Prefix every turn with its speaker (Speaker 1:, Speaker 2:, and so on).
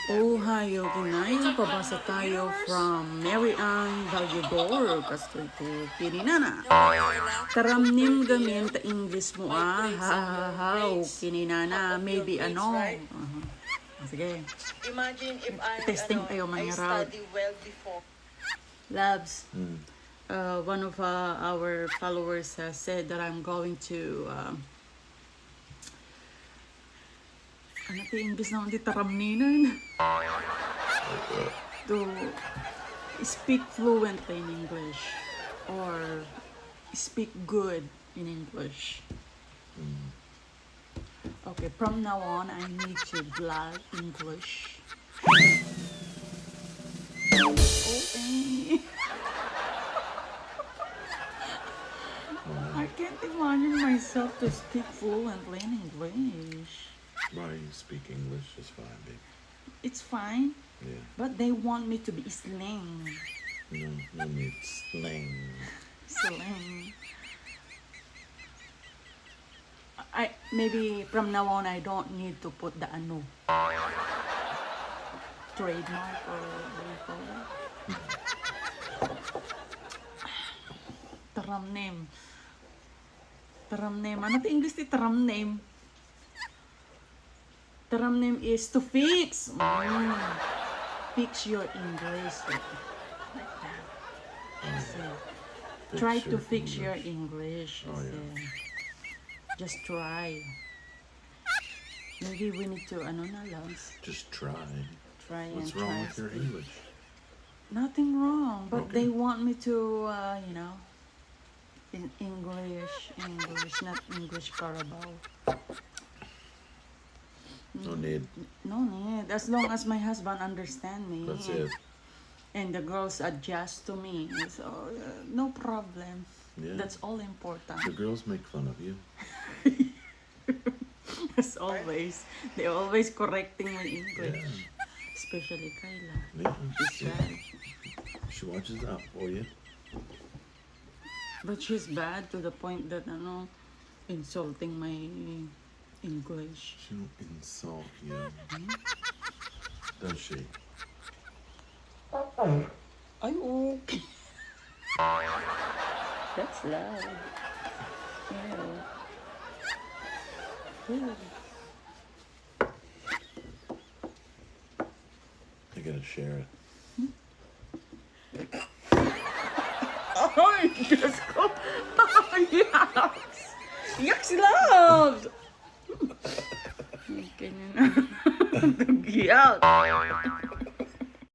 Speaker 1: Oh, hayo, kinain pabasa tayo from Mary Ann Valjador, kastoy ko, kininana. Taramnim gamin ta English mo ha ha ha, kininana, maybe ano. Sige.
Speaker 2: Imagine if
Speaker 1: Testing tayo
Speaker 2: I
Speaker 1: mga route.
Speaker 2: study well before.
Speaker 1: Labs, one of our followers said that I'm going to ano ti English na hindi taramninan to speak fluently in English or speak good in English. Okay, from now on I need to blog English. Okay. I can't imagine myself to speak fluently in English.
Speaker 3: Why you speak English is fine, babe.
Speaker 1: It's fine,
Speaker 3: Yeah.
Speaker 1: but they want me to be slang.
Speaker 3: No need slang.
Speaker 1: Slang. Maybe from now on I don't need to put the ano trademark or what do you call it? Taram name. Taram name. Ano to English ti taram name? Taram name is to fix. Fix your English. Like that. Try to fix your English.
Speaker 3: Oh, yeah.
Speaker 1: Just try. Maybe we need to ano na lang.
Speaker 3: Just try.
Speaker 1: Try
Speaker 3: What's
Speaker 1: and
Speaker 3: wrong
Speaker 1: try.
Speaker 3: with your English?
Speaker 1: Nothing wrong, but
Speaker 3: Okay.
Speaker 1: they want me to, in English, not English carabao.
Speaker 3: No need.
Speaker 1: No need. As long as my husband understand me.
Speaker 3: That's it.
Speaker 1: And the girls adjust to me. So, no problem.
Speaker 3: Yeah.
Speaker 1: That's all important.
Speaker 3: The girls make fun of you.
Speaker 1: As always. They're always correcting my English.
Speaker 3: Yeah.
Speaker 1: Especially Kyla.
Speaker 3: Yeah.
Speaker 1: She's bad.
Speaker 3: She watches out for you.
Speaker 1: But she's bad to the point that, insulting my English.
Speaker 3: She don't insult you. Does she?
Speaker 1: Ay, okay. That's loud. Ew.
Speaker 3: I gotta share it.
Speaker 1: Ay, Diyos ko. Yucks. Yucks loud. Okay na. Yuck.